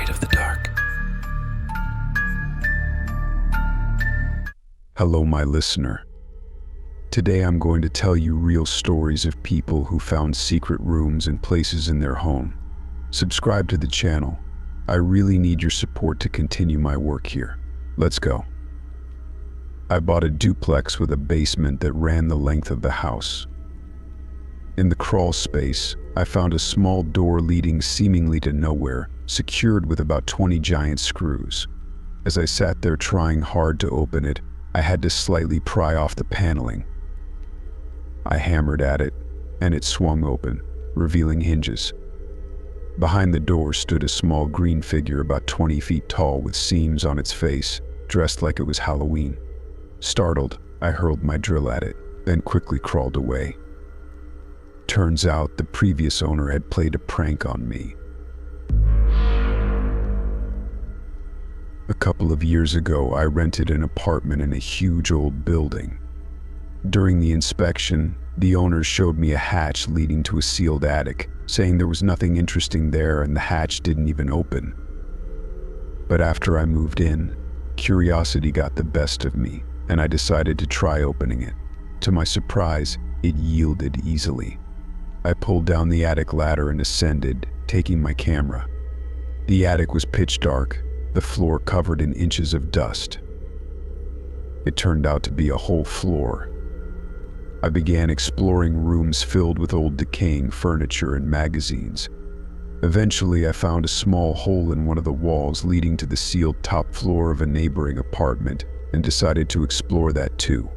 afraid of the dark. Hello, my listener. Today I'm going to tell you real stories of people who found secret rooms and places in their home. Subscribe to the channel. I really need your support to continue my work here. Let's go. I bought a duplex with a basement that ran the length of the house. In the crawl space, I found a small door leading seemingly to nowhere, secured with about 20 giant screws. As I sat there trying hard to open it, I had to slightly pry off the paneling. I hammered at it, and it swung open, revealing hinges. Behind the door stood a small green figure about 20 feet tall with seams on its face, dressed like it was Halloween. Startled, I hurled my drill at it, then quickly crawled away. Turns out the previous owner had played a prank on me. A couple of years ago, I rented an apartment in a huge old building. During the inspection, the owners showed me a hatch leading to a sealed attic, saying there was nothing interesting there and the hatch didn't even open. But after I moved in, curiosity got the best of me, and I decided to try opening it. To my surprise, it yielded easily. I pulled down the attic ladder and ascended, taking my camera. The attic was pitch dark, the floor covered in inches of dust. It turned out to be a whole floor. I began exploring rooms filled with old decaying furniture and magazines. Eventually, I found a small hole in one of the walls leading to the sealed top floor of a neighboring apartment and decided to explore that too.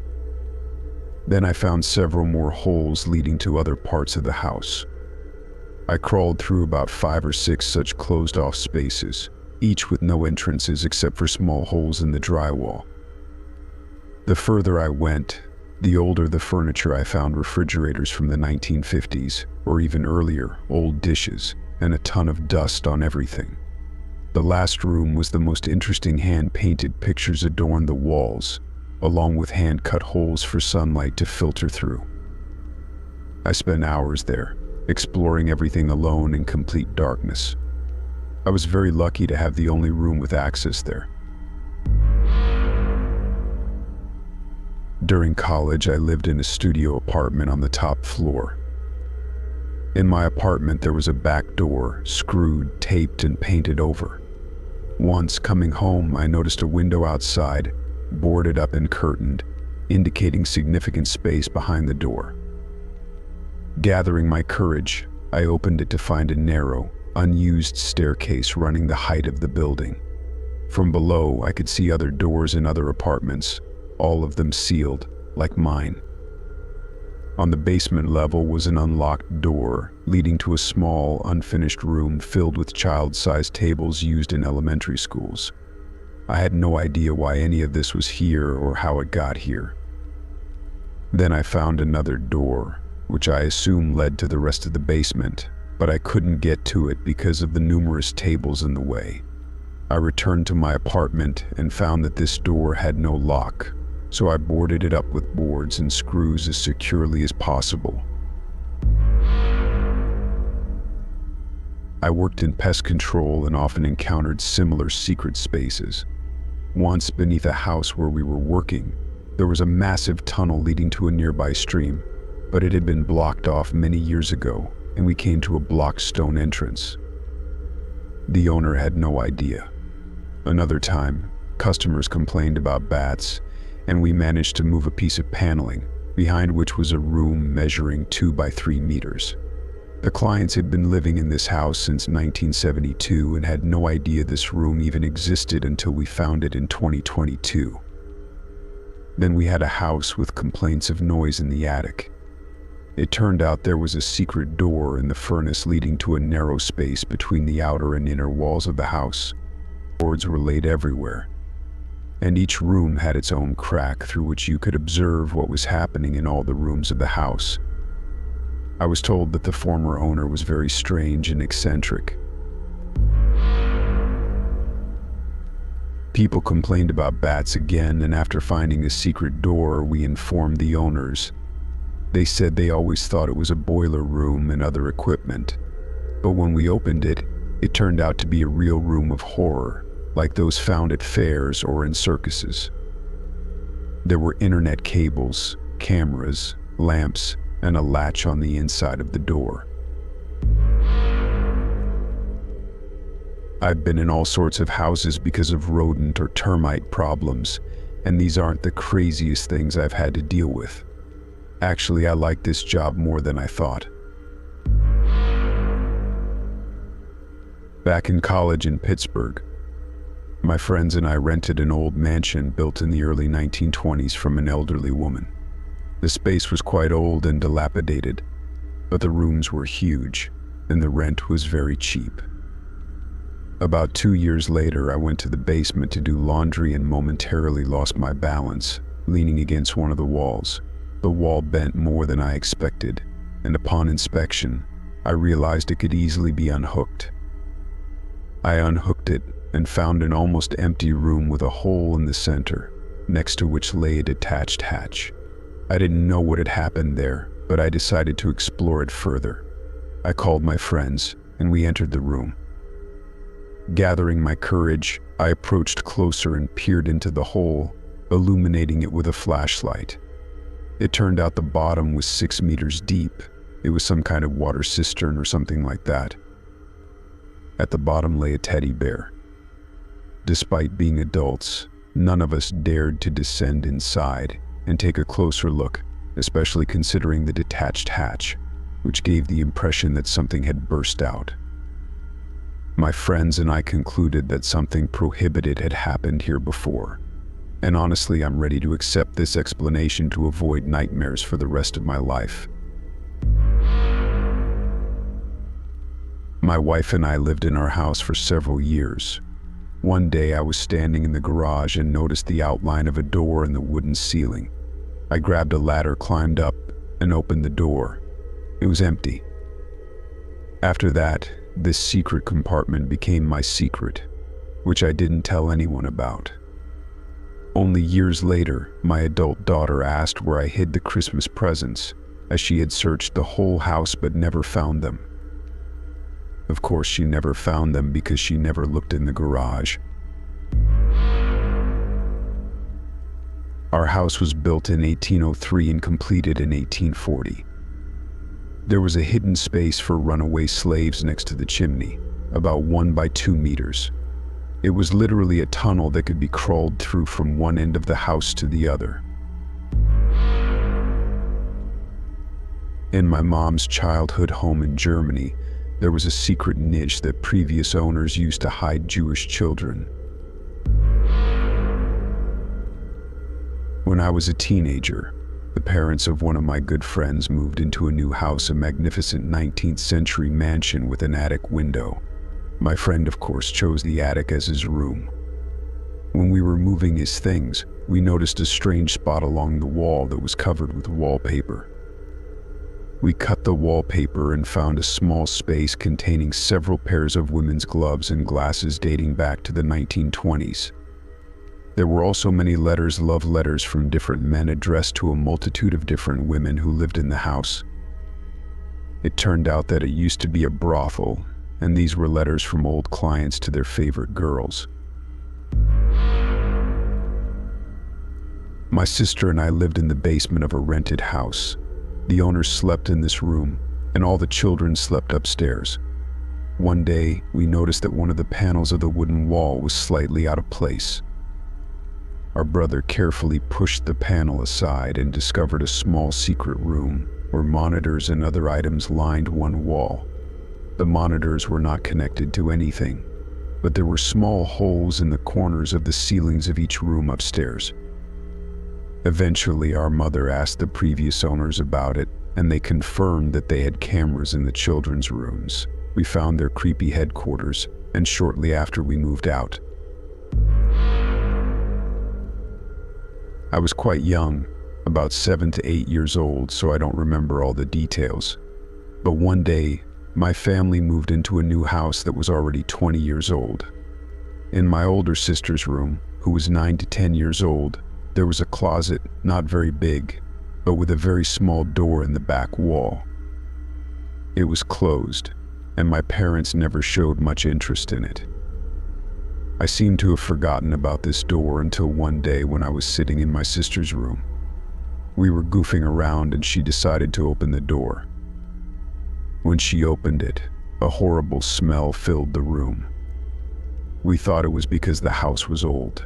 Then I found several more holes leading to other parts of the house. I crawled through about 5 or 6 such closed-off spaces, each with no entrances except for small holes in the drywall. The further I went, the older the furniture. I found refrigerators from the 1950s, or even earlier, old dishes, and a ton of dust on everything. The last room was the most interesting. Hand-painted pictures adorned the walls, along with hand-cut holes for sunlight to filter through. I spent hours there, exploring everything alone in complete darkness. I was very lucky to have the only room with access there. During college, I lived in a studio apartment on the top floor. In my apartment, there was a back door, screwed, taped, and painted over. Once coming home, I noticed a window outside, boarded up and curtained, indicating significant space behind the door. Gathering my courage, I opened it to find a narrow, unused staircase running the height of the building. From below, I could see other doors in other apartments, all of them sealed, like mine. On the basement level was an unlocked door leading to a small, unfinished room filled with child-sized tables used in elementary schools. I had no idea why any of this was here or how it got here. Then I found another door, which I assumed led to the rest of the basement, but I couldn't get to it because of the numerous tables in the way. I returned to my apartment and found that this door had no lock, so I boarded it up with boards and screws as securely as possible. I worked in pest control and often encountered similar secret spaces. Once, beneath a house where we were working, there was a massive tunnel leading to a nearby stream, but it had been blocked off many years ago, and we came to a blocked stone entrance. The owner had no idea. Another time, customers complained about bats, and we managed to move a piece of paneling, behind which was a room measuring 2 by 3 meters. The clients had been living in this house since 1972 and had no idea this room even existed until we found it in 2022. Then we had a house with complaints of noise in the attic. It turned out there was a secret door in the furnace leading to a narrow space between the outer and inner walls of the house. Boards were laid everywhere, and each room had its own crack through which you could observe what was happening in all the rooms of the house. I was told that the former owner was very strange and eccentric. People complained about bats again, and after finding a secret door, we informed the owners. They said they always thought it was a boiler room and other equipment, but when we opened it, It turned out to be a real room of horror, like those found at fairs or in circuses. There were internet cables, cameras, lamps, and a latch on the inside of the door. I've been in all sorts of houses because of rodent or termite problems, and these aren't the craziest things I've had to deal with. Actually, I like this job more than I thought. Back in college in Pittsburgh, my friends and I rented an old mansion built in the early 1920s from an elderly woman. The space was quite old and dilapidated, but the rooms were huge, and the rent was very cheap. About 2 years later, I went to the basement to do laundry and momentarily lost my balance, leaning against one of the walls. The wall bent more than I expected, and upon inspection, I realized it could easily be unhooked. I unhooked it and found an almost empty room with a hole in the center, next to which lay a detached hatch. I didn't know what had happened there, but I decided to explore it further. I called my friends, and we entered the room. Gathering my courage, I approached closer and peered into the hole, illuminating it with a flashlight. It turned out the bottom was 6 meters deep. It was some kind of water cistern or something like that. At the bottom lay a teddy bear. Despite being adults, none of us dared to descend inside and take a closer look, especially considering the detached hatch, which gave the impression that something had burst out. My friends and I concluded that something prohibited had happened here before, and honestly, I'm ready to accept this explanation to avoid nightmares for the rest of my life. My wife and I lived in our house for several years. One day I was standing in the garage and noticed the outline of a door in the wooden ceiling. I grabbed a ladder, climbed up, and opened the door. It was empty. After that, this secret compartment became my secret, which I didn't tell anyone about. Only years later, my adult daughter asked where I hid the Christmas presents, as she had searched the whole house but never found them. Of course, she never found them because she never looked in the garage. Our house was built in 1803 and completed in 1840. There was a hidden space for runaway slaves next to the chimney, about 1 by 2 meters. It was literally a tunnel that could be crawled through from one end of the house to the other. In my mom's childhood home in Germany, there was a secret niche that previous owners used to hide Jewish children. When I was a teenager, the parents of one of my good friends moved into a new house, a magnificent 19th century mansion with an attic window. My friend, of course, chose the attic as his room. When we were moving his things, we noticed a strange spot along the wall that was covered with wallpaper. We cut the wallpaper and found a small space containing several pairs of women's gloves and glasses dating back to the 1920s. There were also many letters, love letters from different men addressed to a multitude of different women who lived in the house. It turned out that it used to be a brothel, and these were letters from old clients to their favorite girls. My sister and I lived in the basement of a rented house. The owners slept in this room, and all the children slept upstairs. One day, we noticed that one of the panels of the wooden wall was slightly out of place. Our brother carefully pushed the panel aside and discovered a small secret room where monitors and other items lined one wall. The monitors were not connected to anything, but there were small holes in the corners of the ceilings of each room upstairs. Eventually, our mother asked the previous owners about it, and they confirmed that they had cameras in the children's rooms. We found their creepy headquarters, and shortly after we moved out. I was quite young, about 7 to 8 years old, so I don't remember all the details. But one day, my family moved into a new house that was already 20 years old. In my older sister's room, who was 9 to 10 years old, there was a closet, not very big, but with a very small door in the back wall. It was closed, and my parents never showed much interest in it. I seemed to have forgotten about this door until one day when I was sitting in my sister's room. We were goofing around and she decided to open the door. When she opened it, a horrible smell filled the room. We thought it was because the house was old.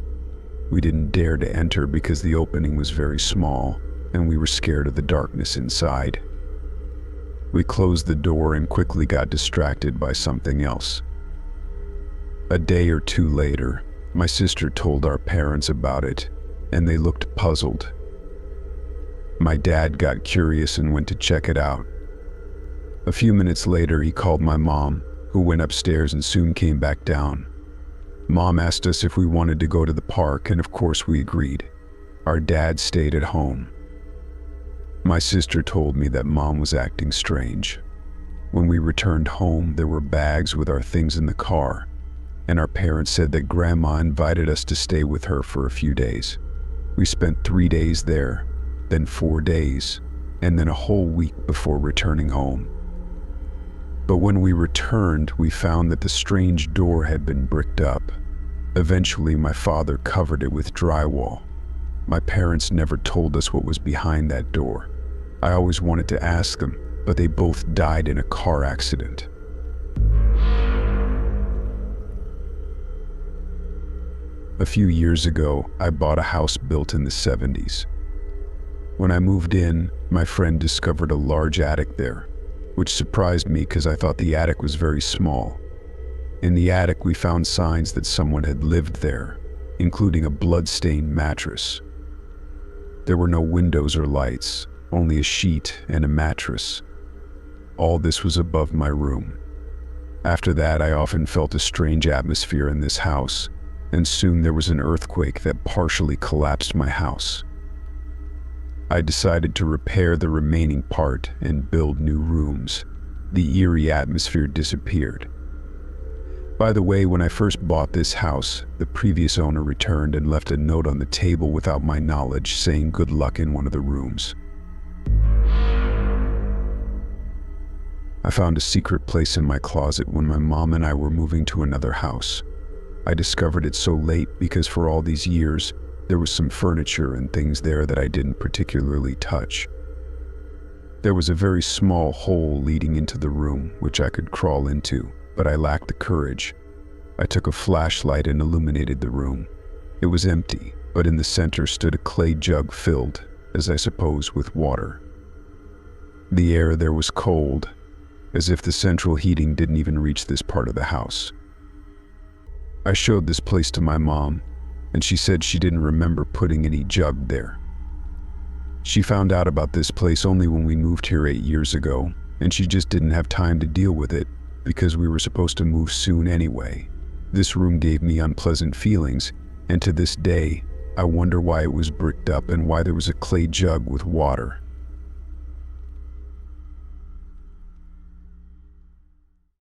We didn't dare to enter because the opening was very small, and we were scared of the darkness inside. We closed the door and quickly got distracted by something else. A day or two later, my sister told our parents about it, and they looked puzzled. My dad got curious and went to check it out. A few minutes later, he called my mom, who went upstairs and soon came back down. Mom asked us if we wanted to go to the park, and of course we agreed. Our dad stayed at home. My sister told me that Mom was acting strange. When we returned home, there were bags with our things in the car, and our parents said that Grandma invited us to stay with her for a few days. We spent 3 days there, then 4 days, and then a whole week before returning home. But when we returned, we found that the strange door had been bricked up. Eventually, my father covered it with drywall. My parents never told us what was behind that door. I always wanted to ask them, but they both died in a car accident. A few years ago, I bought a house built in the 70s. When I moved in, my friend discovered a large attic there, which surprised me because I thought the attic was very small. In the attic, we found signs that someone had lived there, including a blood-stained mattress. There were no windows or lights, only a sheet and a mattress. All this was above my room. After that, I often felt a strange atmosphere in this house, and soon there was an earthquake that partially collapsed my house. I decided to repair the remaining part and build new rooms. The eerie atmosphere disappeared. By the way, when I first bought this house, the previous owner returned and left a note on the table without my knowledge saying good luck in one of the rooms. I found a secret place in my closet when my mom and I were moving to another house. I discovered it so late because for all these years, there was some furniture and things there that I didn't particularly touch. There was a very small hole leading into the room, which I could crawl into, but I lacked the courage. I took a flashlight and illuminated the room. It was empty, but in the center stood a clay jug filled, as I suppose, with water. The air there was cold, as if the central heating didn't even reach this part of the house. I showed this place to my mom, and she said she didn't remember putting any jug there. She found out about this place only when we moved here 8 years ago, and she just didn't have time to deal with it because we were supposed to move soon anyway. This room gave me unpleasant feelings, and to this day, I wonder why it was bricked up and why there was a clay jug with water.